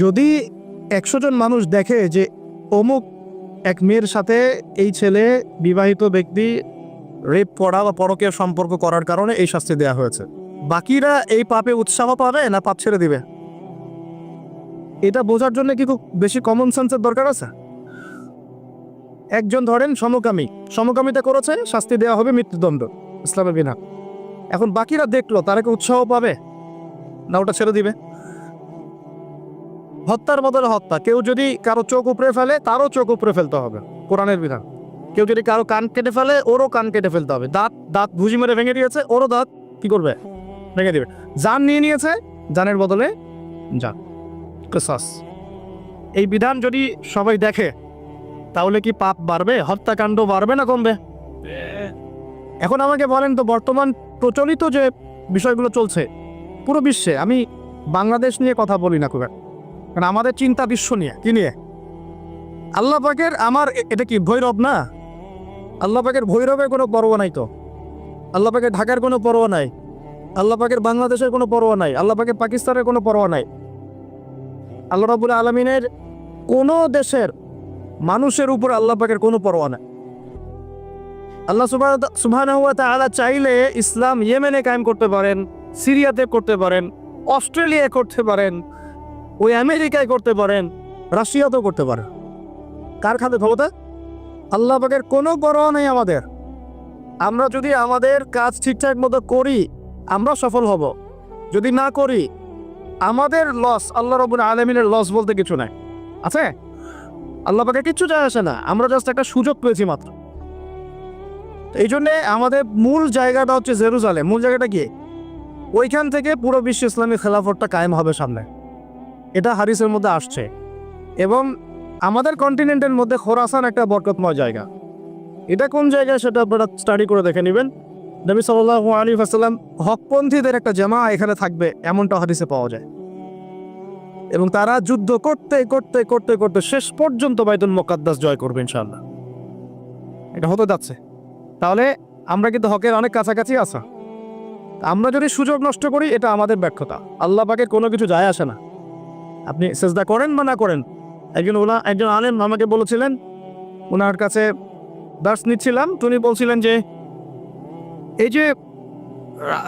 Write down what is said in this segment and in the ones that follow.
যদি 100 জন মানুষ দেখে যে অমুক এক মেয়ের সাথে এই ছেলে বিবাহিত ব্যক্তি রেপ করা বা পরকীয়া সম্পর্ক করার কারণে এই শাস্তি দেওয়া হয়েছে, বাকিরা এই পাপে উৎসাহ পাবে না পাপ ছেড়ে দিবে? এটা বোঝার জন্য কি খুব বেশি কমন সেন্সের দরকার আছে? একজন ধরেন সমকামিতা করেছে, শাস্তি দেওয়া হবে মৃত্যুদণ্ড ইসলামের বিধান। এখন বাকিরা দেখলো, তারা কি উৎসাহ পাবে না ওটা ছেড়ে দিবে? হত্যার বদলে হত্যা, কেউ যদি কারো চোখ উপড়ে ফেলে তারও চোখ উপড়ে ফেলতে হবে, কোরআনের বিধান। কেউ যদি কারো কান কেটে ফেলে ওরও কান কেটে ফেলতে হবে। দাঁত ভুজি মেরে ভেঙে দিয়েছে, ওরও দাঁত কি করবে? ভেঙে দিবে। জান নিয়ে নিয়েছে, জানের বদলে জান, কিসাস। এই বিধান যদি সবাই দেখে তাহলে কি পাপ বাড়বে? হত্যাকাণ্ড বাড়বে না কমবে? এখন আমাকে বলেন তো, বর্তমান প্রচলিত যে বিষয়গুলো চলছে পুরো বিশ্বে, আমি বাংলাদেশ নিয়ে কথা বলি না খুব, কারণ আমাদের চিন্তা বিশ্ব নিয়ে। কি নিয়ে? আল্লাহ পাকের এটা কি ভৈরব না? আল্লাহ পাকের ভৈরবের কোনো পরোয়া নাই তো, আল্লাহ পাকের ঢাকার কোনো পরোয়া নাই, আল্লাহ পাকের বাংলাদেশের কোনো পরোয়া নাই, আল্লাহ পাকের পাকিস্তানের কোনো পরোয়া নাই। আল্লাহ রাব্বুল আলামিনের কোনো দেশের মানুষের উপর আল্লাহ পাকের কোনো পরোয়া নাই। আল্লাহ সুবহানাহু ওয়া তাআলা চাইলে ইসলাম ইয়েমেনে কায়েম করতে পারেন, সিরিয়াতে করতে পারেন, অস্ট্রেলিয়ায় করতে পারেন, ওই আমেরিকায় করতে পারেন, রাশিয়াতেও করতে পারেন। কার খাতে ক্ষমতা? আল্লাহ পাকের কোনো পরোয়া নেই আমাদের। আমরা যদি আমাদের কাজ ঠিকঠাক মতো করি আমরা সফল হব, যদি না করি আমাদের লস। আল্লাহ রাব্বুল আলামিনের লস বলতে কিছু নাই আছে? আল্লাহ পাকে কিচ্ছু যায় আসে না, আমরা জাস্ট একটা সুযোগ পেয়েছি মাত্র। এই জন্যে আমাদের মূল জায়গাটা হচ্ছে জেরুজালেম। মূল জায়গাটা কি? ওইখান থেকে পুরো বিশ্ব ইসলামী খেলাফতটা কায়েম হবে সামনে, এটা হাদিসের মধ্যে আসছে। এবং আমাদের কন্টিনেন্টের মধ্যে খোরাসান একটা বরকতময় জায়গা। এটা কোন জায়গায় সেটা আপনারা স্টাডি করে দেখে নেবেন। নবী সাল্লাল্লাহু আলাইহি ওয়াসাল্লাম হকপন্থীদের একটা জামা এখানে থাকবে এমনটা হাদিসে পাওয়া যায়। এবং তারা যুদ্ধ করতে করতে করতে করতে শেষ পর্যন্ত বাইতুল মুকাদ্দাস জয় করবে ইনশাআল্লাহ। এটা হতে যাচ্ছে। তাহলে আমরা কিন্তু হকের অনেক কাছাকাছি আছি। আমরা যদি সুযোগ নষ্ট করি এটা আমাদের ব্যর্থতা। আল্লাহ পাকের কোনো কিছু যায় আসে না, আপনি সেজদা করেন বা না করেন। একজন আলেম আমাকে বলেছিলেন, ওনার কাছে দার্স নিচ্ছিলাম, তিনি বলছিলেন যে এই যে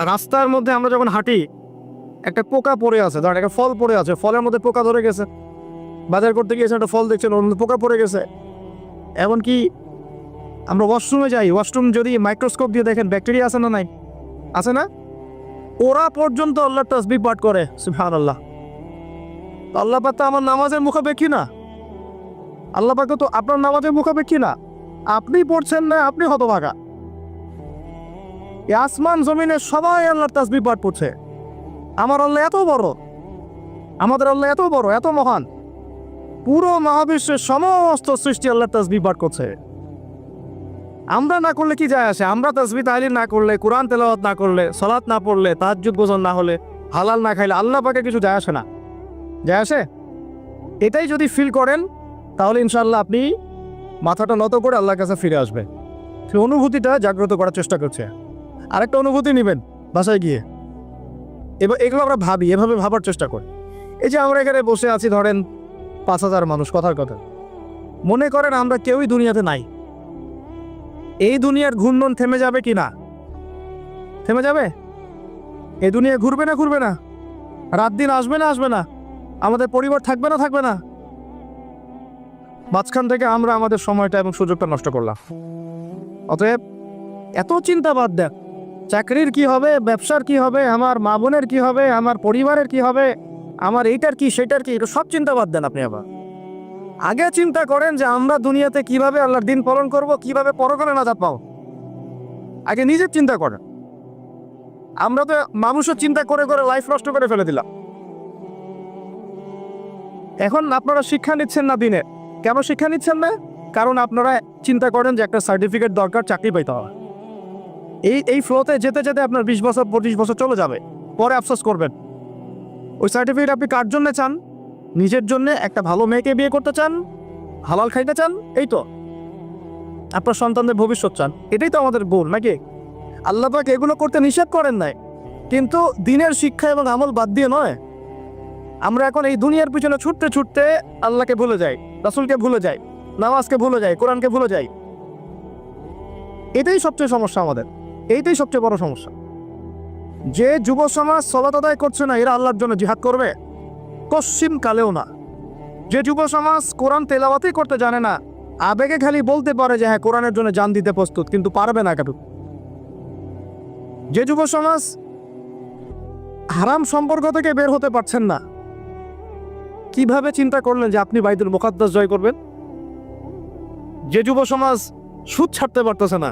রাস্তার মধ্যে আমরা যখন হাঁটি একটা পোকা পড়ে আছে, ধরেন একটা ফল পড়ে আছে, ফলের মধ্যে পোকা ধরে গেছে, বাজার করতে গিয়েছে একটা ফল দেখছেন ওর মধ্যে পোকা পড়ে গেছে। এমনকি আমরা ওয়াশরুমে যাই, ওয়াশরুম যদি মাইক্রোস্কোপ দিয়ে দেখেন ব্যাকটেরিয়া আছে না নাই? আছে না? ওরা পর্যন্ত আল্লাহর তাসবিহ পাঠ করে, সুবহানাল্লাহ। আল্লাহ পাক তো আমার নামাজের মুখাপেক্ষী না, আল্লাহ পাক তো আপনার নামাজের মুখাপেক্ষী না। আপনি পড়ছেন না, আপনি হতভাগা। এই আসমান জমিনে সবাই আল্লাহর তাসবিহ পাঠ করছে। আমার আল্লাহ এত বড়, আমাদের আল্লাহ এত বড়, এত মহান, পুরো মহাবিশ্বের সমস্ত সৃষ্টি আল্লাহর তাসবিহ পাঠ করছে। আমরা না করলে কি যায় আসে? আমরা তাসবিহ তাহলিল না করলে, কোরআন তেলাওয়াত না করলে, সালাত না পড়লে, তাহাজ্জুদ গোজন না হলে, হালাল না খাইলে আল্লাহ পাকে কিছু যায় আসে না? যায় আসে? এটাই যদি ফিল করেন তাহলে ইনশাআল্লাহ আপনি মাথাটা নত করে আল্লাহর কাছে ফিরে আসবেন। সেই অনুভূতিটা জাগ্রত করার চেষ্টা করছে। আরেকটা অনুভূতি নেবেন বাসায় গিয়ে। এবার এগুলো আমরা ভাবি, এভাবে ভাবার চেষ্টা করি। এই যে আমরা এখানে বসে আছি, ধরেন 5,000 মানুষ, কথার কথা মনে করেন আমরা কেউই দুনিয়াতে নাই। এই দুনিয়ার ঘূর্ণন থেমে যাবে কি না? থেমে যাবে? এই দুনিয়া ঘুরবে না ঘুরবে না? রাত দিন আসবে না আসবে না? আমাদের পরিবার থাকবে না থাকবে না? মাঝখান থেকে আমরা আমাদের সময়টা এবং সুযোগটা নষ্ট করলাম। অতএব এত চিন্তা বাদ দেন, চাকরির কি হবে, ব্যবসার কি হবে, আমার মা বোনের কি হবে, আমার পরিবারের কি হবে, আমার এইটার কি সেটার কি, এটা সব চিন্তা বাদ দেন। আপনি আবার আগে চিন্তা করেন যে আমরা দুনিয়াতে কিভাবে আল্লাহর দিন পালন করব, কিভাবে পরকালে নাজাত পাবো। আগে নিজের চিন্তা করেন। আমরা তো মানুষের চিন্তা করে করে লাইফ নষ্ট করে ফেলে দিলাম। এখন আপনারা শিক্ষা নিচ্ছেন না দিনে। কেন শিক্ষা নিচ্ছেন না? কারণ আপনারা চিন্তা করেন যে একটা সার্টিফিকেট দরকার, চাকরি পাইতে হবে। এই ফ্লোতে যেতে যেতে আপনার 20 বছর 25 বছর চলে যাবে, পরে আফসোস করবেন। ওই সার্টিফিকেট আপনি কার জন্য চান? নিজের জন্য, একটা ভালো মেয়েকে বিয়ে করতে চান, হালাল খাইতে চান, এই তো আপনার সন্তানদের ভবিষ্যৎ চান। এটাই তো আমাদের গোল, নাকি? আল্লাহ পাক এগুলো করতে নিষেধ করেন নাই, কিন্তু দিনের শিক্ষা এবং আমল বাদ দিয়ে নয়। আমরা এখন এই দুনিয়ার পিছনে ছুটতে ছুটতে আল্লাহকে ভুলে যাই, রাসূলকে ভুলে যাই, নামাজকে ভুলে যাই, কোরআনকে ভুলে যাই। এটাই সবচেয়ে সমস্যা আমাদের, এইটাই সবচেয়ে বড় সমস্যা। যে যুব সমাজ সালাত আদায় করছে না, এরা আল্লাহর জন্য জিহাদ করবে? কশ্চিন কালেও না। যে যুব সমাজ কোরআন তেলাওয়াতই করতে জানে না, আবেগে খালি বলতে পারে যে হ্যাঁ কোরআনের জন্য জান দিতে প্রস্তুত, কিন্তু পারবে না কাটু। যে যুব সমাজ হারাম সম্পর্ক থেকে বের হতে পারছেন না, কিভাবে চিন্তা করলেন যে আপনি বাইতুল মুকাদ্দাস জয় করবেন? যে যুব সমাজ সুদ ছাড়তে পারতেছে না,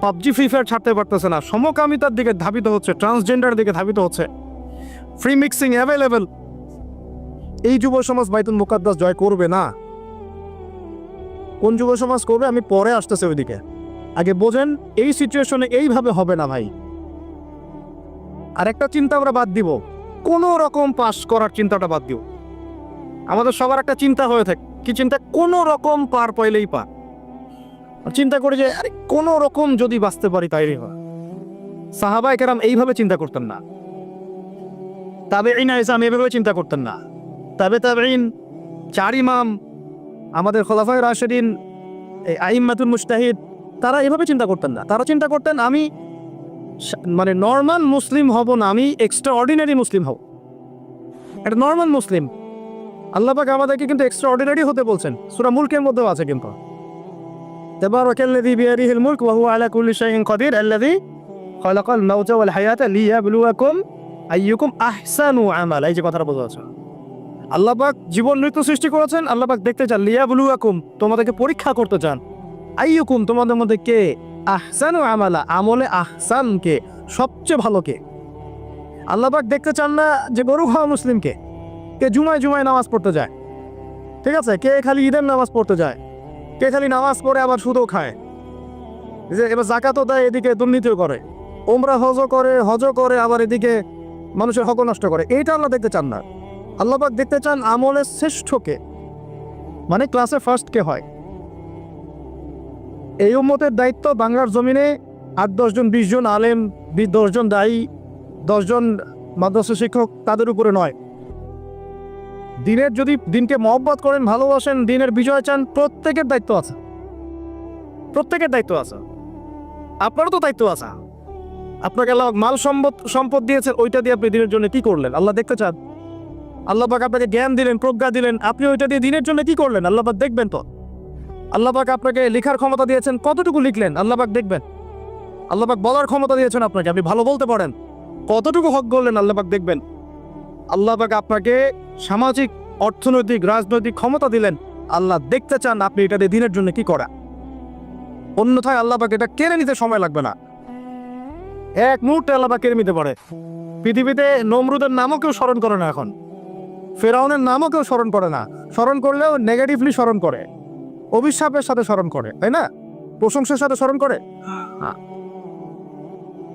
পাবজি ফ্রি ফায়ার ছাড়তে পারতেছে না, সমকামিতার দিকে ধাবিত হচ্ছে, ট্রান্সজেন্ডার দিকে ধাবিত হচ্ছে, ফ্রি মিক্সিং অ্যাভেলেবেল, এই যুব সমাজ বাইতুল মুকাদ্দাস জয় করবে না। কোন যুব সমাজ করবে আমি পরে আসতেছে ওইদিকে। আগে বোঝেন এই সিচুয়েশনে এইভাবে হবে না ভাই। আর একটা চিন্তা আমরা বাদ দিব, কোন রকম পাস করার চিন্তাটা বাদ দিব। আমাদের সবার একটা চিন্তা হয়ে থাকে, কি চিন্তা? কোন রকম পার পাইলেই পা। চিন্তা করি যে আরে কোন রকম যদি বাঁচতে পারি তাই হয়। সাহাবায়ে কেরাম এইভাবে চিন্তা করতেন না, তাবেঈন ইসলাম এইভাবে চিন্তা করতেন না, তাবেঈন, চার ইমাম, আমাদের খোলাফায়ে রাশিদিন, আইম্মাতুল মুজতাহিদ, তারা এভাবে চিন্তা করতেন না। তারা চিন্তা করতেন আমি মানে নর্মাল মুসলিম হব না, আমি এক্সট্রা অর্ডিনারি মুসলিম হব। এটা নর্মাল মুসলিম। আল্লাহ পাক আমাদেরকে কিন্তু এক্সট্রা অর্ডিনারি হতে বলছেন, সূরা মুলকের মধ্যেও আছে কিন্তু। তাবারাকাল্লাযী বিয়াদিহিল মুলক ওয়া হুয়া আলা কুল্লি শাইইন কাদির আল্লাযী খালাকাল মাউতা ওয়াল হায়াতা লিয়াবলুয়াকুম আইয়ুকুম আহসানু আমালা। এই যে কথাটা বোঝা যাচ্ছে, আল্লাহ পাক জীবন মৃত্যু সৃষ্টি করেছেন, আল্লাহ পাক দেখতে চান, লিয়াবলুয়াকুম তোমাদেরকে পরীক্ষা করতে চান, আইয়ুকুম তোমাদের মধ্যে কে, আহসানু আমালা আমলে আহসান কে, সবচেয়ে ভালো কে। আল্লাহ পাক দেখতে চান না যে গরু খাওয়া মুসলিমকে, কে জুমায় জুমায় নামাজ পড়তে যায়, ঠিক আছে, কে খালি ঈদের নামাজ পড়তে যায়, কে খালি নামাজ পড়ে আবার সুদও খায়, যে এবার জাকাতও দেয়, এদিকে দুর্নীতিও করে, ওমরা হজ করে আবার এদিকে মানুষের হক নষ্ট করে। এইটা আল্লাহ দেখতে চান না। আল্লাহ পাক দেখতে চান আমলের শ্রেষ্ঠকে, মানে ক্লাসে ফার্স্ট কে হয়। এই উম্মতের দায়িত্ব বাংলার জমিনে 8-10 জন 20 জন আলেম, 10 জন দায়ী, 10 জন মাদ্রাসা শিক্ষক, তাদের উপরে নয়। দিনের যদি দিনকে মহব্বত করেন, ভালোবাসেন, দিনের বিজয় চান, প্রত্যেকের দায়িত্ব আছে, প্রত্যেকের দায়িত্ব আছে। আপনারও তো দায়িত্ব আছে। আপনাকে আল্লাহ মাল সম্পদ দিয়েছেন, ওইটা দিয়ে আপনি দিনের জন্য কি করলেন আল্লাহ দেখতে চান। আল্লাহ পাক আপনাকে জ্ঞান দিলেন, প্রজ্ঞা দিলেন, আপনি ওইটা দিয়ে দিনের জন্য কি করলেন আল্লাহ পাক দেখবেন তো। আল্লাহ পাক আপনাকে লেখার ক্ষমতা দিয়েছেন, কতটুকু লিখলেন আল্লাহ পাক দেখবেন। আল্লাহ পাক বলার ক্ষমতা দিয়েছেন আপনাকে, আপনি ভালো বলতে পারেন, কতটুকু হক বললেন আল্লাহ পাক দেখবেন। আল্লাহ পাক আপনাকে সামাজিক, অর্থনৈতিক, রাজনৈতিক ক্ষমতা দিলেন, আল্লাহ দেখতে চান আপনি এটা দিয়ে দিনের জন্য কি করা। অন্যথায় আল্লাহ পাক এটা কেড়ে নিতে সময় লাগবে না, এক মুহূর্তে আল্লাহ পাক কেড়ে নিতে পারে। পৃথিবীতে নমরুদের নামও কেউ স্মরণ করে না এখন, ফেরাউনের নামও কেউ স্মরণ করে না, স্মরণ করলেও নেগেটিভলি স্মরণ করে, অভিশাপের সাথে স্মরণ করে, তাই না? প্রশংসার সাথে স্মরণ করে।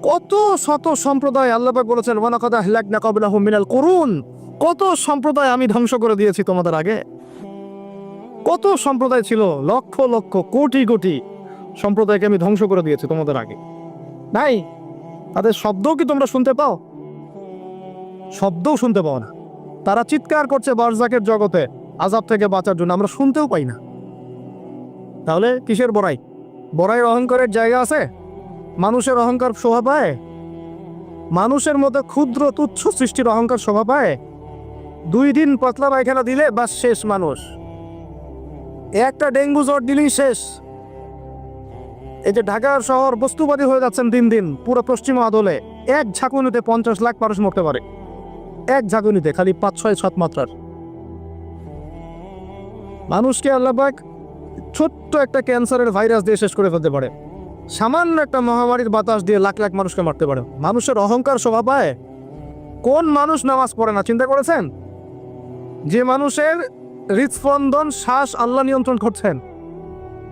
কত শত সম্প্রদায় আল্লাহ পাক বলেছেন ওয়ালাকাদ আহলাকনা ক্বাবলাহুম মিনাল কুরুন, কত সম্প্রদায় আমি ধ্বংস করে দিয়েছি তোমাদের আগে। কত সম্প্রদায় ছিল, লক্ষ লক্ষ কোটি কোটি সম্প্রদায়কে আমি ধ্বংস করে দিয়েছি তোমাদের আগে। নাই, তাদের শব্দও কি তোমরা শুনতে পাও? শব্দও শুনতে পাও না। তারা চিৎকার করছে বারজাকের জগতে আযাব থেকে বাঁচার জন্য, আমরা শুনতেও পাই না। তাহলে কিসের বড়াই? বড়াইয়ের অহংকারের জায়গা আছে? মানুষের অহংকার শোভা পায়? মানুষের মতো ক্ষুদ্র তুচ্ছ সৃষ্টির অহংকার শোভা পায়? 2 দিন পাতলা পায়খানা দিলে বাস শেষ মানুষ, একটা ডেঙ্গু জ্বর দিলেই শেষ। এই যে ঢাকার শহর বস্তুবাদী হয়ে যাচ্ছেন দিন দিন, পুরো পশ্চিম আদলে এক ঝাঁকুনিতে 50 লাখ মানুষ মরতে পারে, এক ঝাঁকুনিতে, খালি 5-6-7 মাত্রার মানুষকে আল্লাহ পাক ছোট্ট একটা ক্যান্সারের ভাইরাস দিয়ে শেষ করে ফেলতে পারে, সামান্য একটা মহামারীর বাতাস দিয়ে লাখ লাখ মানুষকে মারতে পারে। মানুষের অহংকার শোভা পায়? কোন মানুষ নামাজ পড়ে না চিন্তা করেছেন? যে মানুষের হৃদস্পন্দন, শ্বাস আল্লাহ নিয়ন্ত্রণ করছেন,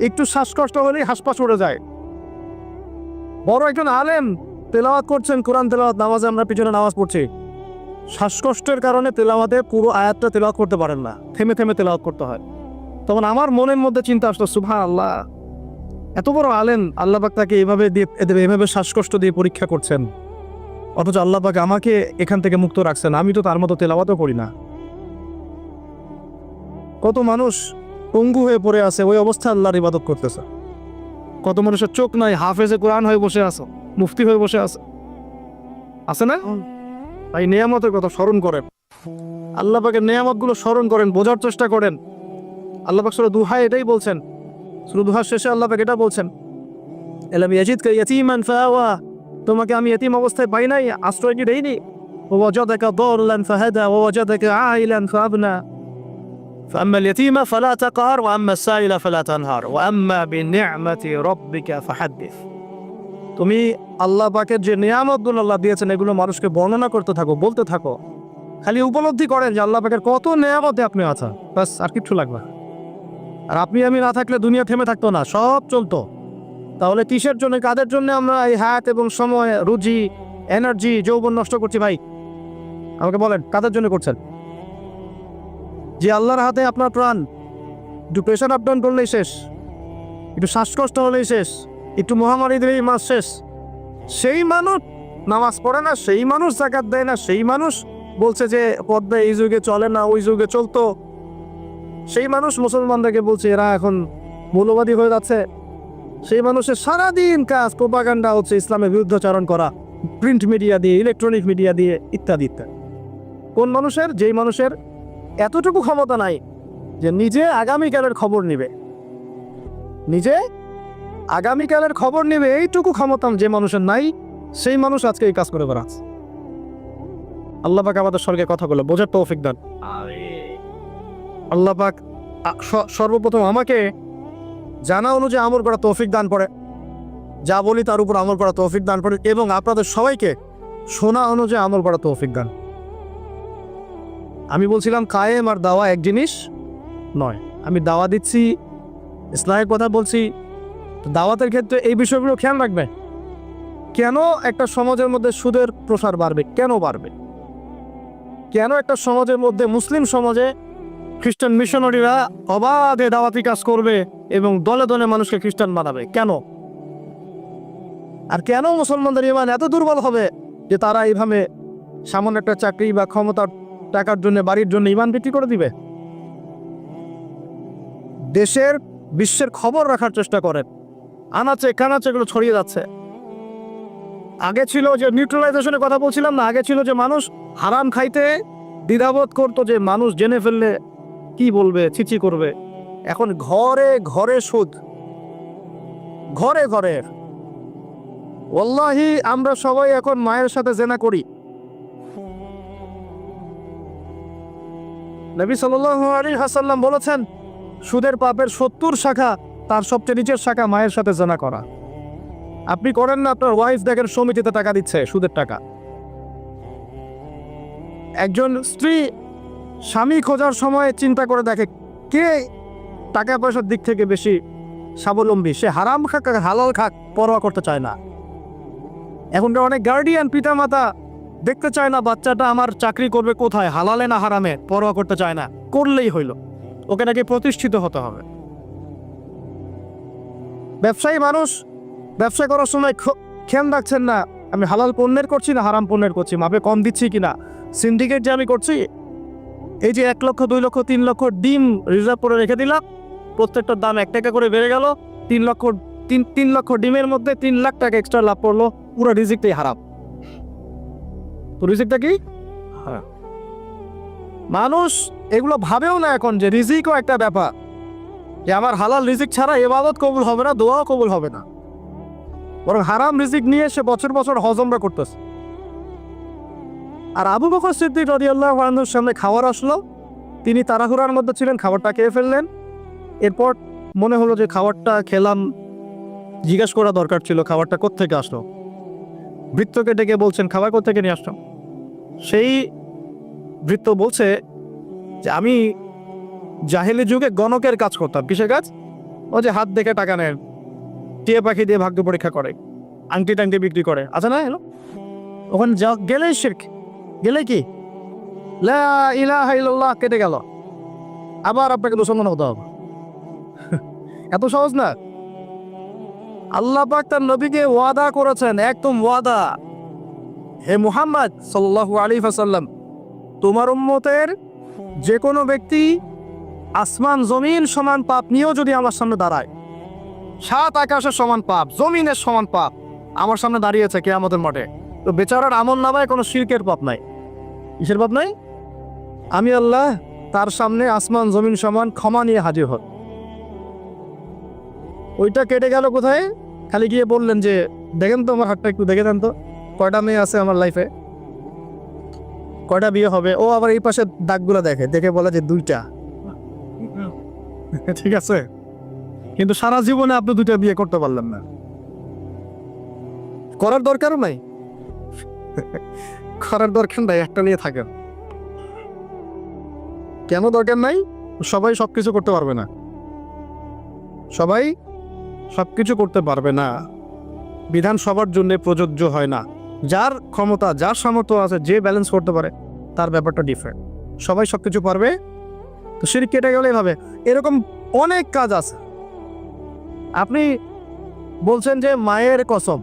একটু শ্বাসকষ্ট হলেই হাসপাস উড়ে যায়। বড় একজন আলেম তেলাওয়াত করছেন, কোরআন তেলাওয়াত, নামাজে আমরা পিছনে নামাজ পড়ছি, শ্বাসকষ্টের কারণে তেলাওয়াতে পুরো আয়াতটা তেলাওয়াত করতে পারেন না, থেমে থেমে তেলাওয়াত করতে হয়। তখন আমার মনের মধ্যে চিন্তা আসলো, সুবহানাল্লাহ, এত বড় আলেম, আল্লাহ পাক তাকে এইভাবে দিয়ে, এভাবে শ্বাসকষ্ট দিয়ে পরীক্ষা করছেন, অথচ আল্লাহ পাক আমাকে এখান থেকে মুক্ত রাখছেন, আমি তো তার মতো তেলাওয়াতও করি না। কত মানুষ পঙ্গু হয়ে পড়ে আছে, ওই অবস্থায় আল্লাহর ইবাদত করতেছে। কত মানুষের চোখ নাই, হাফেজে কোরআন হয়ে বসে আছে, মুফতি হয়ে বসে আছে, আছে না? তাই নেয়ামতের কথা স্মরণ করেন, আল্লাহ পাকের নেয়ামতগুলো স্মরণ করেন, বোঝার চেষ্টা করেন। আল্লাহ পাক সূরা দুহা এটাই বলছেন, সূরা দুহার শেষে আল্লাহ পাক এটা বলছেন, আলাম ইয়াজিদকা ইয়াতীমান ফাআওয়া, তোমাকে আমি ইতিম অবস্থায় পাই নাই, আশ্রয় কি দেইনি? ওয়াজাদাকা দাল্লান ফাহাদা ওয়াজাদাকা আইলান ফাআবনা فأما اليتيم فلا تقهر وأما السائل فلا تنهر وأما بنعمة ربك فحدث। তুমি আল্লাহ পাকের যে নিয়ামতগুলো আল্লাহ দিয়েছেন এগুলো মানুষকে বর্ণনা করতে থাকো, বলতে থাকো, খালি উপলব্ধি করেন যে আল্লাহ পাকের কত নিয়ামতে আপনি আছেন, বাস আর কিছু লাগবে না। আর আপনি আমি না থাকলে দুনিয়া থেমে থাকতো না, সব চলতো। তাহলে কিসের জন্য, কাদের জন্য আমরা এই হায়াত এবং সময়, রুজি, এনার্জি, যৌবন নষ্ট করছি ভাই? আমাকে বলেন, কাদের জন্য করছেন? যে আল্লাহর হাতে আপনার প্রাণ, একটু প্রেশার আপ ডাউন করলেই শেষ, একটু শ্বাসকষ্ট হলেই শেষ, একটু মহামারী দিলেই মাস শেষ। সেই মানুষ নামাজ পড়ে না, সেই মানুষ যাকাত দেয় না, সেই মানুষ বলছে যে পদ্মা এই যুগে চলে না, ওই যুগে চলতো, সেই মানুষ মুসলমানদেরকে বলছে এরা এখন মৌলবাদী হয়ে যাচ্ছে। সেই মানুষের সারাদিন কাজ প্রোপাগান্ডা হচ্ছে ইসলামের বিরুদ্ধাচরণ করা, প্রিন্ট মিডিয়া দিয়ে, ইলেকট্রনিক মিডিয়া দিয়ে, ইত্যাদি ইত্যাদি। কোন মানুষের? যেই মানুষের এতটুকু ক্ষমতা নাই যে নিজে আগামীকালের খবর নিবে, নিজে আগামীকালের খবর নেবে, এইটুকু ক্ষমতা যে মানুষের নাই, সেই মানুষ আজকে এই কাজ করে বেড়াচ্ছে। আল্লাহ পাক আমাদের স্বর্গে কথাগুলো বোঝার তৌফিক দান। আল্লাহ পাক সর্বপ্রথম আমাকে জানা অনুযায়ী আমল করা তৌফিক দান করে, যা বলি তার উপর আমল করা তৌফিক দান করে, এবং আপনাদের সবাইকে শোনা অনুযায়ী আমল করা তৌফিক দান। আমি বলছিলাম কায়েম আর দাওয়া এক জিনিস নয়। আমি দাওয়া দিচ্ছি, ইসলামের কথা বলছি, দাওয়াতের ক্ষেত্রে এই বিষয়গুলো খেয়াল রাখবে। কেন একটা সমাজের মধ্যে সুদের প্রসার বাড়বে? কেন বাড়বে? কেন একটা সমাজের মধ্যে, মুসলিম সমাজে খ্রিস্টান মিশনারিরা অবাধে দাওয়াতি কাজ করবে এবং দলে দলে মানুষকে খ্রিস্টান বানাবে? কেন? আর কেন মুসলমানদের ইমান এত দুর্বল হবে যে তারা এইভাবে সামান্য একটা চাকরি বা ক্ষমতার টাকার জন্য, বাড়ির জন্য ইমান বিক্রি করে দিবে? দেশের, বিশ্বের খবর রাখার চেষ্টা করেন, আনাচে কানাচে এগুলো ছড়িয়ে যাচ্ছে। আগে ছিল যে নিউট্রালাইজেশনের কথা বলছিলাম না, আগে ছিল যে মানুষ হারাম খাইতে দ্বিধাবোধ করতো, যে মানুষ জেনে ফেললে কি বলবে, ছিচি করবে। এখন ঘরে ঘরে সুদ, ঘরে ঘরে। ওয়াল্লাহি আমরা সবাই এখন মায়ের সাথে জেনা করি। নবী সাল্লাল্লাহু আলাইহি ওয়াসাল্লাম বলেছেন, সুদের পাপের 70 শাখা, তার সবচেয়ে নিচের শাখা মায়ের সাথে জেনা করা। আপনি করেন না? আপনার ওয়াইফ দেখেন সমিতিতে টাকা দিচ্ছে, সুদের টাকা। একজন স্ত্রী স্বামী খোঁজার সময় চিন্তা করে দেখে কে টাকা পয়সার দিক থেকে বেশি স্বাবলম্বী। সে হারাম খাক হালাল খাক পরোয়া করতে চায় না। এখনকার অনেক গার্ডিয়ান, পিতা মাতা দেখতে চায় না বাচ্চাটা আমার চাকরি করবে কোথায়, হালালে না হারামে, পরোয়া করতে চায় না। করলেই হইল, ওকে নাকি প্রতিষ্ঠিত হতে হবে। ব্যবসায়ী মানুষ ব্যবসা করার সময় খেয়াল রাখছেন না আমি হালাল পণ্যের করছি না হারাম পণ্যের করছি, মাপে কম দিচ্ছি কিনা। সিন্ডিকেট যে আমি করছি, এই যে 1 লক্ষ 2 লক্ষ 3 লক্ষ ডিম রিজার্ভ করে রেখে দিলাম, প্রত্যেকটার দাম 1 টাকা করে বেড়ে গেল, 3 লক্ষ ডিমের মধ্যে 3 লাখ টাকা এক্সট্রা লাভ করলো, পুরো রিজিকটাই হারাম। তো রিজিকটা কি? মানুষ এগুলো ভাবেও না এখন যে রিজিকও একটা ব্যাপার, যে আমার হালাল রিজিক ছাড়া ইবাদত কবুল হবে না, দোয়াও কবুল হবে না। বরং হারাম রিজিক নিয়ে সে বছর বছর হজমরা করতেছে। আর আবু বকর সিদ্দিক রাদিয়াল্লাহু আনহুর সামনে খাবার আসলো, তিনি তাড়াহুড়ার মধ্যে ছিলেন, খাবারটা খেয়ে ফেললেন। এরপর মনে হলো যে খাবারটা খেলাম, জিজ্ঞাসা করা দরকার ছিল খাবারটা কোত্থেকে আসলো। ভৃত্যকে ডেকে বলছেন খাবার কোত্থেকে নিয়ে আসলাম। সেই ভৃত্য বলছে যে আমি জাহেলি যুগে গণকের কাজ করতাম। কিসের কাজ? ও যে হাত দেখে টাকা নেয়, টিয়া পাখি দিয়ে ভাগ্য পরীক্ষা করে, আংটি টাংটি বিক্রি করে, আছে না? এলো ওখানে যা গেলেই শিরক, গেলে কি লা ইলাহা ইল্লাল্লাহ কেটে গেল, আবার আপনাকে মুসলমান হতে হবে। এত সহজ না। আল্লাহ পাক তার নবীকে ওয়াদা করেছেন, একদম ওয়াদা, হে মুহাম্মদ সাল্লাল্লাহু আলাইহি ওয়াসাল্লাম, তোমার উম্মতের যে কোনো ব্যক্তি আসমান জমিন সমান পাপ নিয়েও যদি আমার সামনে দাঁড়ায়, 7 আকাশের সমান পাপ, জমিনের সমান পাপ আমার সামনে দাঁড়িয়েছে কিয়ামতের মাঠে, তো বেচারার আমল নামায় কোনো শিরকের পাপ নাই। কিসের পাপ নাই? আমি আল্লাহ তার সামনে আসমান জমিন সমান ক্ষমা নিয়ে হাজির হন। ওইটা কেটে গেল কোথায়? খালি গিয়ে বললেন যে দেখেন তো আমার হাতটা একটু দেখে দেন তো, কয়টা মেয়ে আছে আমার লাইফে, কয়টা বিয়ে হবে। ও আবার এই পাশে দাগগুলো দেখে, দেখে বলে যে 2টা। ঠিক আছে, কিন্তু সারা জীবনে আপনি 2টা বিয়ে করতে পারলেন না। করার দরকারও নাই, করার দরকার নাই, একটা নিয়ে থাকেন। কেন দরকার নাই? সবাই সবকিছু করতে পারবে না, সবাই সবকিছু করতে পারবে না। বিধান সবার জন্য প্রযোজ্য হয় না। যার ক্ষমতা, যার সামর্থ্য আছে, যে ব্যালেন্স করতে পারে, তার ব্যাপারটা ডিফারেন্ট। সবাই সবকিছু পারবে, তো শিরক কেটে গেলেই হবে। এরকম অনেক কাজ আছে। আপনি বলছেন যে মায়ের কসম,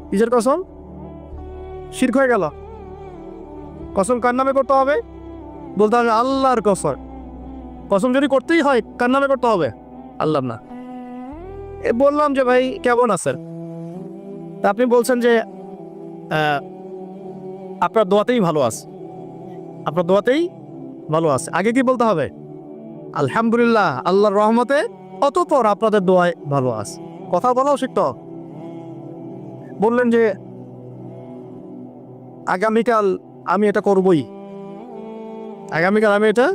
কিসের কসম? শিরক হয়ে গেল। কসম কার নামে করতে হবে? বলতে হবে আল্লাহর কসম। কসম যদি করতেই হয় কার নামে করতে হবে? আল্লাহর না। বললাম যে ভাই কেমন আছেন, তা আপনি বলছেন যে আপনার দোয়াতেই ভালো আছে, আপনার দোয়াতেই ভালো আছে। আগে কি বলতে হবে? আলহামদুলিল্লাহ, আল্লাহর রহমতে, অতঃপর আপনাদের দোয়ায় ভালো আছে। কথা বলাও শিখতে হবে। বললেন যে আগামীকাল আমি এটা করবই, আগামীকাল আমি এটা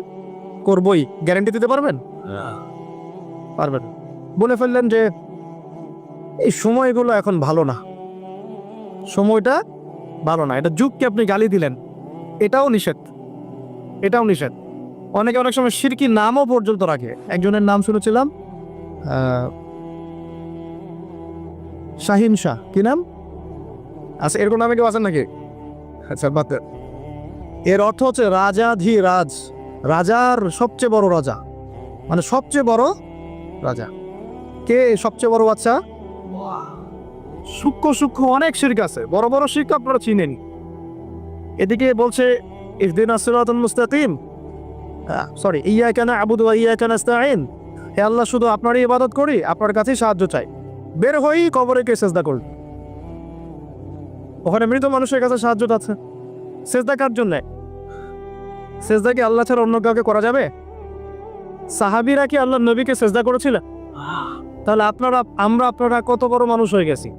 করবই, গ্যারান্টি দিতে পারবেন? পারবেন। বলে ফেললেন যে এই সময়গুলো এখন ভালো না, সময়টা ভালো না, এটা যুগকে আপনি গালি দিলেন, এটাও নিষেধ, এটাও নিষেধ। অনেকে অনেক সময় শিরকি নামও পর্যন্ত রাখে। একজনের নাম শুনেছিলাম, শাহিন শাহ, কি নাম? আচ্ছা, এরকম নামে কেউ আছেন নাকি? আচ্ছা, বাদ দেন। এর অর্থ হচ্ছে রাজাধিরাজ, রাজার সবচেয়ে বড় রাজা, মানে সবচেয়ে বড় রাজা। কে সবচেয়ে বড় বাচ্চা? সূক্ষ্ম সূক্ষ্ম অনেক শিরক আছে, বড় বড় শিরক আপনারা চিনেন। এদিকে বলছে ইহদিনাস সিরাতাল মুস্তাকিম, সরি, ইয়াকা না'বুদু ওয়া ইয়াকা নাস্তাঈন, হে আল্লাহ শুধু আপনারই ইবাদত করি, আপনার কাছেই সাহায্য চাই। বের হই কবরে কে সেজদা করল, ওখানে মৃত মানুষের কাছে সাহায্য আছে। সেজদা কার জন্য? সেজদা কি আল্লাহ ছাড়া অন্য কাউকে করা যাবে? সাহাবীরা কি আল্লাহর নবীকে সেজদা করেছিলেন? তাহলে আপনারা কত বড় মানুষ হয়ে গেছি?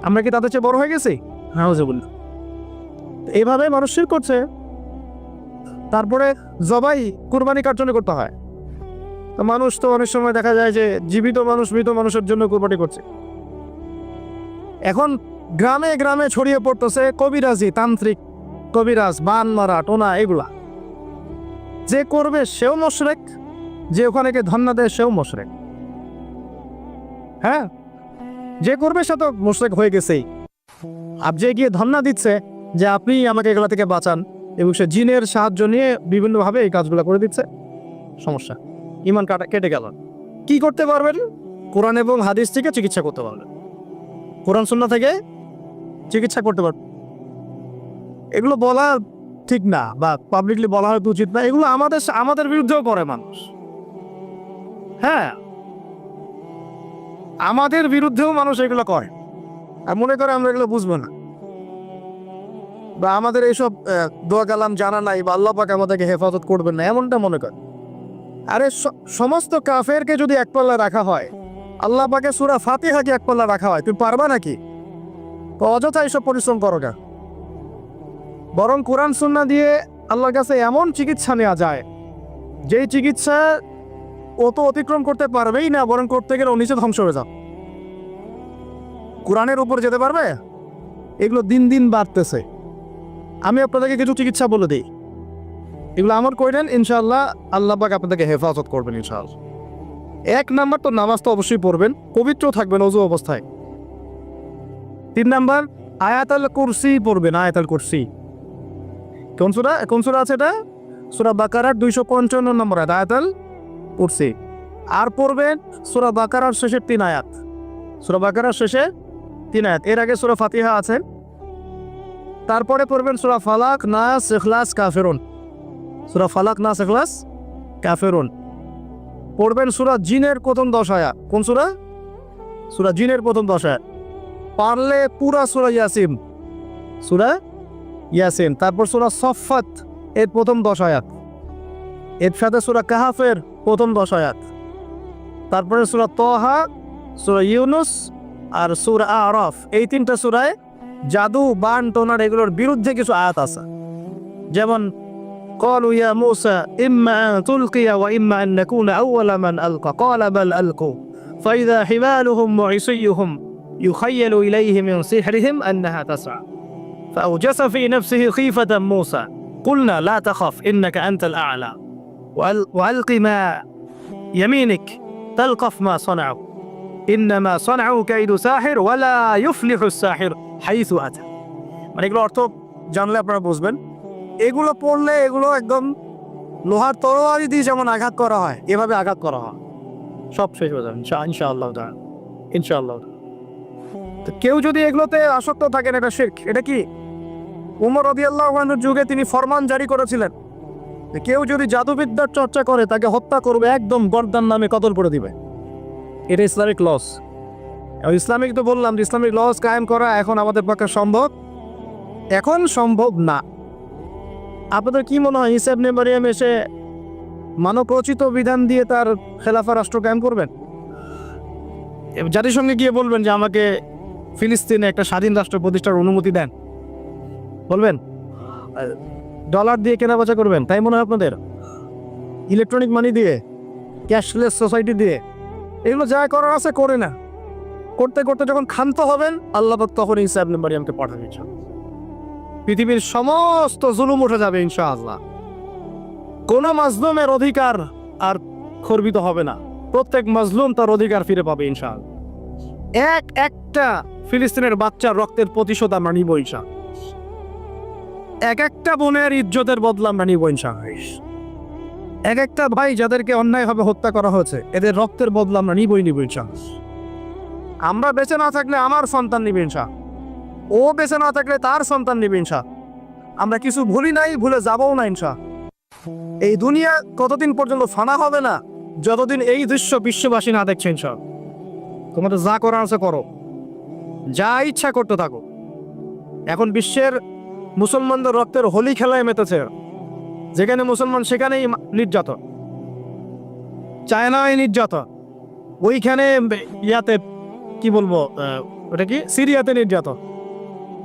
আমরা কি তাদের চেয়ে বড় হয়ে গেছি? নাউজুবিল্লাহ। এইভাবে মানুষ শিরক করছে। তারপরে জবাই কুরবানি কার জন্য করতে হয়? তো মানুষ তো অনেক সময় দেখা যায় যে জীবিত মানুষ মৃত মানুষের জন্য কুরবানি করছে। এখন গ্রামে গ্রামে ছড়িয়ে পড়তেছে কবিরাজি, তান্ত্রিক, কবিরাজ, বান মারা, টোনা, এগুলা। যে করবে সেও মুশরিক, যে ওখানে ধন্না দেয় সেও মুশরিক। হ্যাঁ, যে করবে সে তো মুশরিক হয়ে গেছেই। আর যে গিয়ে ধন্না দিচ্ছে যে আপনি আমাকে এগুলা থেকে বাঁচান, এবং সে জিনের সাহায্য নিয়ে বিভিন্নভাবে এই কাজগুলো করে দিচ্ছে, সমস্যা, ইমান কেটে গেল। কি করতে পারবেন? কোরআন এবং হাদিস থেকে চিকিৎসা করতে পারবেন, কোরআন সুন্নাহ থেকে চিকিৎসা করতে পারবেন। এগুলো বলা ঠিক না, বা পাবলিকলি বলা হয়তো উচিত না। এগুলো আমাদের বিরুদ্ধেও করে মানুষ। হ্যাঁ, আমাদের বিরুদ্ধেও মানুষ এগুলো করে, আর মনে করে আমরা এগুলো বুঝবো না, বা আমাদের এইসব দোয়া কালাম জানা নাই, বা আল্লাহ পাক আমাদেরকে হেফাজত করবেন না, এমনটা মনে করে। আরে সমস্ত কাফেরকে যদি এক পাল্লা রাখা হয়, আল্লাহ পাকে সূরা ফাতিহাকে এক পাল্লা রাখা হয়, তুমি পারবা নাকি? তো অযথা এইসব পরিশ্রম করো না। বরং কোরআন সুন্নাহ দিয়ে আল্লাহর কাছে এমন চিকিৎসা নেওয়া যায়, যেই চিকিৎসা ও তো অতিক্রম করতে পারবেই না, বরং করতে গেলে ও নিচে ধ্বংস হয়ে যাবে। কোরআনের উপর যেতে পারবে? এগুলো দিন দিন বাড়তেছে। আমি আপনাদেরকে কিছু চিকিৎসা বলে দিই, এগুলো আমার করেন, ইনশাআল্লাহ আল্লাহ পাক আপনাদেরকে হেফাজত করবেন ইনশাআল্লাহ। 1 নাম্বার তো নামাজ তো অবশ্যই পড়বেন, পবিত্র থাকবেন ওযু অবস্থায়। 3 নাম্বার আয়াতুল কুরসি পড়বেন, আয়াতুল কুরসি। কোন সূরা আছে এটা? সূরা বাকারার 255 নম্বর আয়াত, আয়াতুল কুরসি। আর পড়বেন সূরা বাকারার শেষের 3 আয়াত, সূরা বাকারার শেষে 3 আয়াত। এর আগে সূরা ফাতিহা আছে, তারপরে পড়বেন সূরা ফালাক, নাস, ইখলাস, কাফিরুন। সূরা ফালাক, নাস, ইখলাস, কাফিরুন। পড়বেন সূরা জিনের প্রথম 10 আয়াত। কোন সূরা? সূরা জিনের প্রথম 10 আয়াত। পারলে পুরা সূরা ইয়াসিন, সূরা ইয়াসিন। তারপর সূরা সফফাত এর প্রথম 10 আয়াত, এর সাথে সূরা কাহাফের প্রথম 10 আয়াত। তারপরে সূরা তাহা, সূরা ইউনুস আর সূরা আরাফ। এই তিনটা সূরায় জাদু, বান, টোনার এগুলোর বিরুদ্ধে কিছু আয়াত আছে। যেমন قالوا يا موسى إما أن تلقي وإما أن نكون أول من ألقى قال بل ألقوا فإذا حبالهم وعصيهم يخيل إليه من سحرهم أنها تسعى فأوجس في نفسه خيفة موسى قلنا لا تخف إنك أنت الأعلى وألق ما يمينك تلقف ما صنعوا إنما صنعوا كيد ساحر ولا يفلح الساحر حيث أتى। মানে এগুলো অর্থ জানলে আপনারা বুঝবেন। এগুলো পড়লে এগুলো একদম লোহার তরোয়ারি দিয়ে যেমন আঘাত করা হয়, এভাবে আঘাত করা হয়, সব শেষ হয়ে যাবে ইনশাআল্লাহ। ইনশাআল্লাহ। তো কেউ যদি এগুলোতে আসক্ত থাকেন, এটা শিরক। এটা কি? উমর রাদিয়াল্লাহু আনহুর যুগে তিনি ফরমান জারি করেছিলেন যে কেউ যদি জাদুবিদ্যার চর্চা করে তাকে হত্যা করবে, একদম গর্দান নামে কতল করে দিবে। এটা ইসলামিক লস। ইসলামিক তো বললাম যে ইসলামিক লস কায়েম করা এখন আমাদের পক্ষে সম্ভব, এখন সম্ভব না। আপনাদের কি মনে হয় ঈসা ইবনে মারইয়াম এসে মানবরচিত বিধান দিয়ে তার খেলাফা রাষ্ট্র কায়েম করবেন? জাতিসংঘে গিয়ে বলবেন যে আমাকে ফিলিস্তিনে একটা স্বাধীন রাষ্ট্র প্রতিষ্ঠার অনুমতি দেন, বলবেন? ডলার দিয়ে কেনাবেচা করবেন, তাই মনে হয় আপনাদের? ইলেকট্রনিক মানি দিয়ে, ক্যাশলেস সোসাইটি দিয়ে? এগুলো যা করার আছে করে না। করতে করতে যখন ক্ষান্ত হবেন, আল্লাহ পাক তখন ঈসা ইবনে মারইয়ামকে পাঠাবেন। পৃথিবীর সমস্ত জুলুম উঠে যাবে ইনশাআল্লাহ। কোন মাজলুমের অধিকার আর খর্বিত হবে না। প্রত্যেক মাজলুম তার অধিকার ফিরে পাবে ইনশাআল্লাহ। একটা ফিলিস্তিনের বাচ্চার রক্তের প্রতিশোধ আমরা নিব ইনশাআল্লাহ। একটা বোনের ইজ্জতের বদলা আমরা নিব ইনশাআল্লাহ। একটা ভাই যাদেরকে অন্যায়ভাবে হত্যা করা হয়েছে, এদের রক্তের বদলা আমরা নিবই ইনশাআল্লাহ। আমরা বেঁচে না থাকলে আমার সন্তান নিবে ইনশাআল্লাহ, ও বেঁচে না থাকলে তার সন্তান নিবে ইনশাআল্লাহ। আমরা কিছু ভুলি নাই, ভুলে যাবও না ইনশাআল্লাহ। এই দুনিয়া কতদিন পর্যন্ত ফানা হবে না, যতদিন এই দৃশ্য বিশ্ববাসী না দেখছে ইনশাআল্লাহ। তোমাদের যা করার আছে করো, যা ইচ্ছা করতে থাকো। এখন বিশ্বের মুসলমানদের রক্তের হোলি খেলায় মেতেছে। যেখানে মুসলমান সেখানেই নির্যাতন, চায়নায় নির্যাতন, ওইখানে ইয়াতে কি বলবো, ওটা কি সিরিয়াতে নির্যাতন,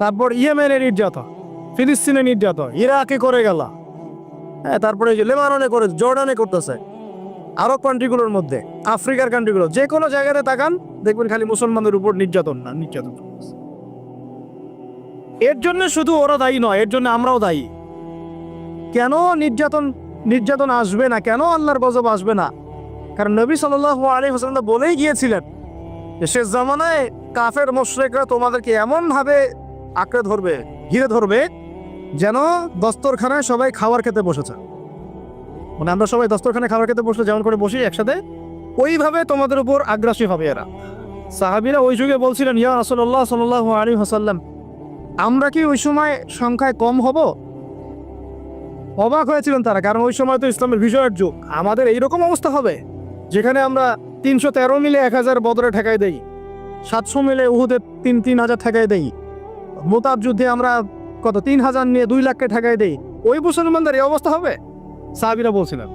তারপর ইয়েমেনে নির্যাতন, ফিলিস্তিনে নির্যাতন, ইরাকে করে গেল, হ্যাঁ, তারপরে লেবাননে করে, জর্ডানে করতেছে, আরব কান্ট্রিগুলোর মধ্যে, আফ্রিকার কান্ট্রিগুলো, যে কোনো জায়গাতে তাকান দেখবেন খালি মুসলমানদের উপর নির্যাতন না নির্যাতন। এর জন্য শুধু ওরা দায়ী নয়, এর জন্য আমরাও দায়ী। কেন নির্যাতন আসবে না? কেন আল্লাহর গজব আসবে না? কারণ নবী সাল্লাল্লাহু আলাইহি ওয়াসাল্লাম বলেই গিয়েছিলেন যে শেষ জামানায় কাফের মুশরিকরা তোমাদেরকে এমন ভাবে আঁকড়ে ধরবে, ঘিরে ধরবে, যেন দস্তরখানায় সবাই খাবার খেতে বসেছে। মানে আমরা সবাই দস্তরখানায় খাবার খেতে বসলে যেমন করে বসি একসাথে, ওইভাবে তোমাদের উপর আগ্রাসী হবে এরা। সাহাবীরা ওই যুগে বলছিলেন, ইয়া রাসূলুল্লাহ সাল্লাল্লাহু আলাইহি ওয়াসাল্লাম, আমরা কি ওই সময় সংখ্যায় কম হব? অবাক হয়েছিলেন তারা, কারণ ওই সময় তো ইসলামের বিজয়ের যুগ। আমাদের এইরকম অবস্থা হবে যেখানে আমরা 313 মিলে 1000 বদরে ঠেকাই দেই, 700 মিলে উহুদে 3000 ঠেকাই দেই, মুতাব যুদ্ধে আমরা কত 3000 নিয়ে 2 লাখকে ঠেকাই দেই। ওই মুসলমানদের এই অবস্থা হবে? সাহাবীরা বলছিলেন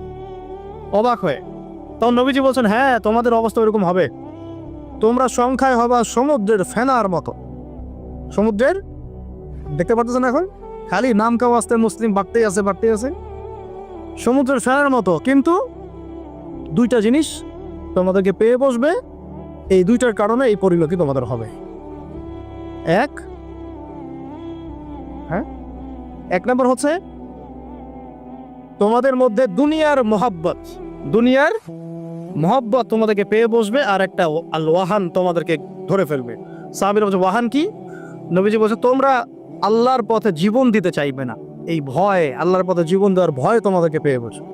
অবাক হয়ে। তখন নবীজি বলছেন, হ্যাঁ, তোমাদের অবস্থা ওইরকম হবে। তোমরা সংখ্যায় হবা সমুদ্রের ফেনার মতো। সমুদ্রের, দেখতে পারতেছেন এখন খালি নাম কাও আসতে মুসলিম বাড়তেই আছে। সমুদ্রের ফেনার মতো, কিন্তু দুইটা জিনিস তোমাদেরকে পেয়ে বসবে। এই দুইটার কারণে এই পরিণতি তোমাদের হবে। এক নম্বর হচ্ছে তোমাদের মধ্যে দুনিয়ার মহব্বত তোমাদেরকে পেয়ে বসবে, আর একটা আল ওয়াহান তোমাদেরকে ধরে ফেলবে। সাহাবীরা বলছে, ওয়াহান কি? নবীজি বলছে, তোমরা আল্লাহর পথে জীবন দিতে চাইবে না। এই ভয়, আল্লাহর পথে জীবন দেওয়ার ভয় তোমাদেরকে পেয়ে বসবে।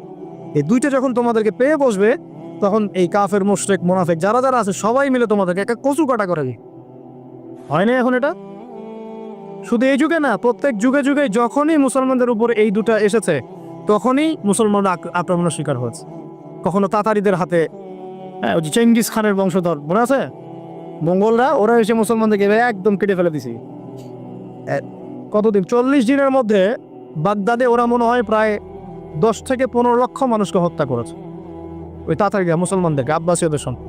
এই দুইটা যখন তোমাদেরকে পেয়ে বসবে, তখন এই কাফের, মুশরিক, মুনাফিক যারা আছে সবাই মিলে তোমাদেরকে একটা কচু কাটা করে দিই। হয় না এখন? এটা শুধু এই যুগে না, প্রত্যেক যুগে যুগে যখনই মুসলমানদের উপর এই দুটা এসেছে তখনই মুসলমানরা আক্রমণের শিকার হয়েছে। কখনো তাতারিদের হাতে, হ্যাঁ, ওই যে চেঙ্গিস খানের বংশধর মনে আছে, মঙ্গলরা, ওরা এসে মুসলমানদেরকে একদম কেটে ফেলে দিছে। কতদিন, 40 দিনের মধ্যে বাগদাদে ওরা মনে হয় প্রায় 10 থেকে 15 লক্ষ মানুষকে হত্যা করেছে, ওই তাতারিরা মুসলমানদেরকে, আব্বাসীয়দের সঙ্গে।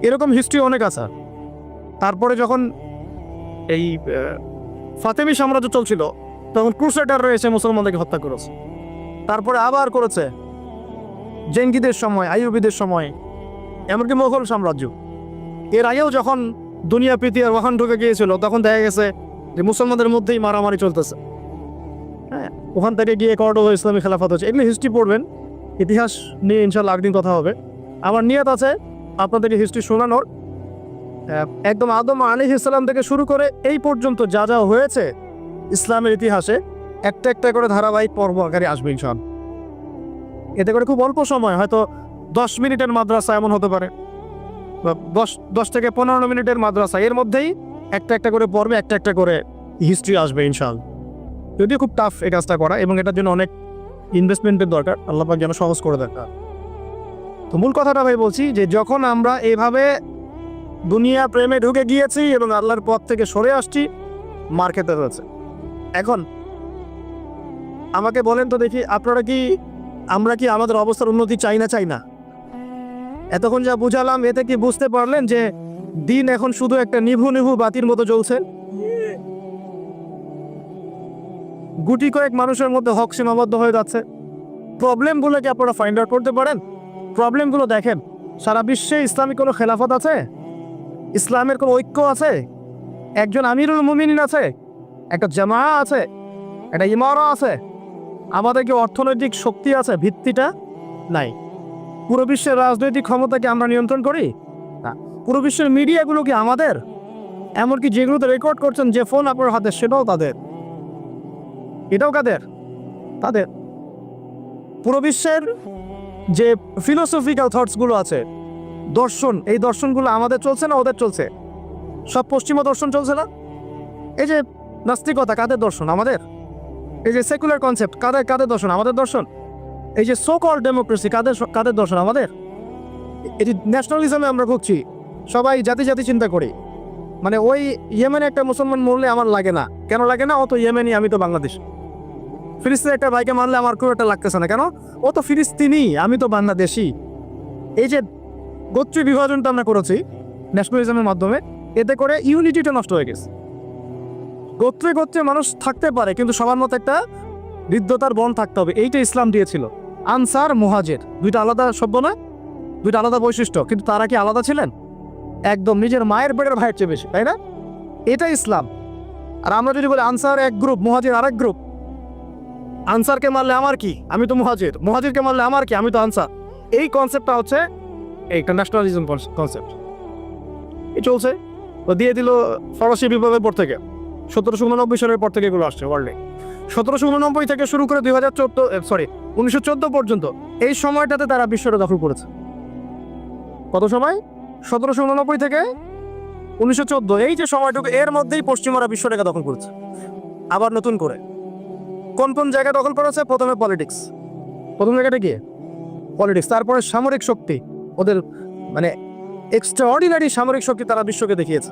এরকম হিস্ট্রি অনেক আছে। তারপরে যখন এই ফাতেমি সাম্রাজ্য চলছিল তখন ক্রুসেডাররা এসে মুসলমানদেরকে হত্যা করেছে। তারপরে আবার করেছে জেঙ্গিদের সময়, আইয়ুবীদের সময়, এমনকি মোগল সাম্রাজ্য। এর আগেও যখন দুনিয়া প্রীতি আর ওখান ঢুকে গিয়েছিল তখন দেখা গেছে যে মুসলমানদের মধ্যেই মারামারি চলতেছে। হ্যাঁ, ওখান থেকে গিয়ে কর্ডোবা ইসলামী খেলাফত হচ্ছে। এগুলো হিস্ট্রি পড়বেন, ইতিহাস নিয়ে ইনশাল্লাহ একদিন কথা হবে। আমার নিয়ত আছে আপনাদেরকে হিস্ট্রি শোনানোর। একদম আদম আলাইহিস সালাম থেকে শুরু করে এই পর্যন্ত যা যা হয়েছে ইসলামের ইতিহাসে একটা একটা করে ধারাবাহিক পর্ব আকারে আসবে ইনশাল্লাহ। এতে করে খুব অল্প সময়, হয়তো 10 মিনিটের মাদ্রাসা এমন হতে পারে, 10 থেকে 15 মিনিটের মাদ্রাসা, এর মধ্যেই একটা একটা করে পর্বে একটা একটা করে হিস্ট্রি আসবে ইনশাল্লাহ। যদিও খুব টাফ এই কাজটা করা এবং এটার জন্য অনেক ইনভেস্টমেন্টের দরকার, আল্লাহ পাক যেন সহজ করে দরকার। তো মূল কথাটা ভাই বলছি যে যখন আমরা এইভাবে দুনিয়া প্রেমে ঢুকে গিয়েছি এবং আল্লাহর পথ থেকে সরে আসছি, মার খেতে হয়েছে। এখন আমাকে বলেন তো দেখি, আমরা কি আমাদের অবস্থার উন্নতি চাই না? এতক্ষণ যা বুঝালাম এতে কি বুঝতে পারলেন যে দিন এখন শুধু একটা নিভু নিভু বাতির মতো জ্বলছে? গুটি কয়েক মানুষের মধ্যে হক সীমাবদ্ধ হয়ে যাচ্ছে। প্রবলেমগুলো কি আপনারা ফাইন্ড আউট করতে পারেন? প্রবলেমগুলো দেখেন, সারা বিশ্বে ইসলামিক কোনো খেলাফত আছে? ইসলামের কোনো ঐক্য আছে? একজন আমিরুল মুমিনিন আছে? একটা জামা আছে? একটা ইমারা আছে? আমাদের কি অর্থনৈতিক শক্তি আছে? ভিত্তিটা নাই। পুরো বিশ্বের রাজনৈতিক ক্ষমতাকে আমরা নিয়ন্ত্রণ করি না। পুরো বিশ্বের মিডিয়াগুলো কি আমাদের? এমনকি যেগুলোতে রেকর্ড করছেন, যে ফোন আপনার হাতে, সেটাও তাদের। এটাও কাদের? তাদের। পুরো বিশ্বের যে ফিলোসফিক্যাল থটসগুলো আছে, দর্শন, এই দর্শনগুলো আমাদের চলছে না ওদের চলছে? সব পশ্চিমা দর্শন চলছে না? এই যে নাস্তিকতা, কাদের দর্শন? আমাদের। এই যে সেকুলার কনসেপ্ট, কাদের দর্শন? আমাদের দর্শন। এই যে সো কল্ড ডেমোক্রেসি, কাদের দর্শন? আমাদের। এই যে ন্যাশনালিজমে আমরা ভুগছি, সবাই জাতি চিন্তা করি। মানে ওই ইয়েমেনে একটা মুসলমান মরলে আমার লাগে না, কেন লাগে না? ও তো ইয়েমেনি, আমি তো বাংলাদেশ। ফিলিস্তিনের একটা ভাইকে মারলে আমার খুব একটা লাগতেছে না, কেন? ও তো ফিলিস্তিনি, আমি তো বাংলাদেশি। এই যে গোত্রীয় বিভাজনটা আমরা করেছি ন্যাশনালিজমের মাধ্যমে, এতে করে ইউনিটিটা নষ্ট হয়ে গেছে। গোত্রে মানুষ থাকতে পারে, কিন্তু সবার মতো একটা হৃদ্যতার বন থাকতে হবে। এইটা ইসলাম দিয়েছিল। আনসার, মুহাজির, দুইটা আলাদা শব্দ না, দুইটা আলাদা বৈশিষ্ট্য, কিন্তু তারা কি আলাদা ছিলেন? একদম নিজের মায়ের পেটের ভাইয়ের চেয়ে বেশি, তাই না? এটা ইসলাম। আর আমরা যদি বলি আনসার এক গ্রুপ, মুহাজির আরেক গ্রুপ, আনসারকে মারলে আমার কি, আমি তো মুহাজির, মুহাজিরকে মারলে আমার কি, আমি তো আনসার। এই কনসেপ্টটা হচ্ছে এইটা ন্যাশনালিজম কনসেপ্ট। এই চলছে, ও দিয়ে দিল ফরাসি বিপ্লবের পর থেকে, 1789 সালের পর থেকে এগুলো আসছে ওয়ার্ল্ডে। 1789 থেকে শুরু করে 1914 পর্যন্ত, এই সময়টাতে তারা বিশ্বটা দখল করেছে। কত সময়? 1789 থেকে 1914, এই যে সময়টুকু, এর মধ্যেই পশ্চিমারা বিশ্বটাকে দখল করেছে। আবার নতুন করে কোন জায়গা দখল করেছে? প্রথমে পলিটিক্স, প্রথম জায়গাটা কি? পলিটিক্স। তারপরে সামরিক শক্তি, ওদের মানে এক্সট্রাঅর্ডিনারি সামরিক শক্তি তারা বিশ্বকে দেখিয়েছে।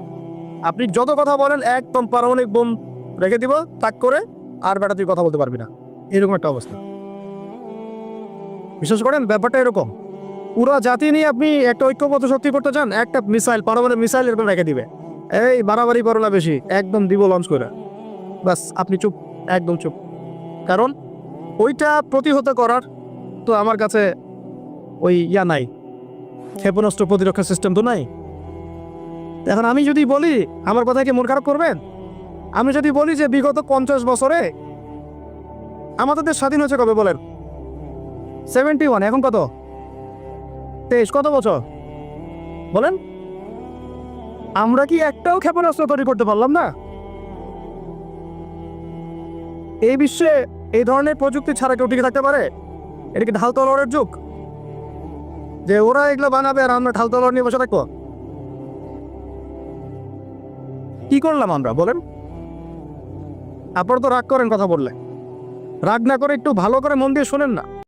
আপনি যত কথা বলেন, একদম পারমাণবিক বোম রেখে দিব তাক করে, আর বেটা তুই কথা বলতে পারবি না, এরকম একটা অবস্থা। বিশ্বাস করেন ব্যাপারটা এরকম। পুরো জাতি নিয়ে আপনি একটা ঐক্যবদ্ধ শক্তি করতে চান, একটা মিসাইল, পারমাণবিক মিসাইল এরকম রেখে দিবে, এই বাড়াবাড়ি করো না বেশি, একদম দিব লঞ্চ করে, বাস আপনি চুপ, একদম চুপ। কারণ ওইটা প্রতিহত করার তো আমার কাছে ওই নাই, ক্ষেপণাস্ত্র প্রতিরক্ষা সিস্টেম তো নাই। এখন আমি যদি বলি, আমার কথা কি মন খারাপ করবেন? আমি যদি বলি যে বিগত 50 বছরে আমাদের দেশ স্বাধীন হয়েছে কবে বলেন? 71, এখন কত? 23, কত বছর বলেন? আমরা কি একটাও ক্ষেপণাস্ত্র তৈরি করতে পারলাম না? এই বিশ্বে এই ধরনের প্রযুক্তি ছাড়া কেউ টিকে থাকতে পারে? এটা কি ঢাল তলোয়ারের যুগ যে ওরা এগুলো বানাবে আর আমরা ঢাল তলোয়ার নিয়ে বসে থাকবো? কি করলাম আমরা বলেন? আপনারা তো রাগ করেন কথা বললে। রাগ না করে একটু ভালো করে মন দিয়ে শোনেন না।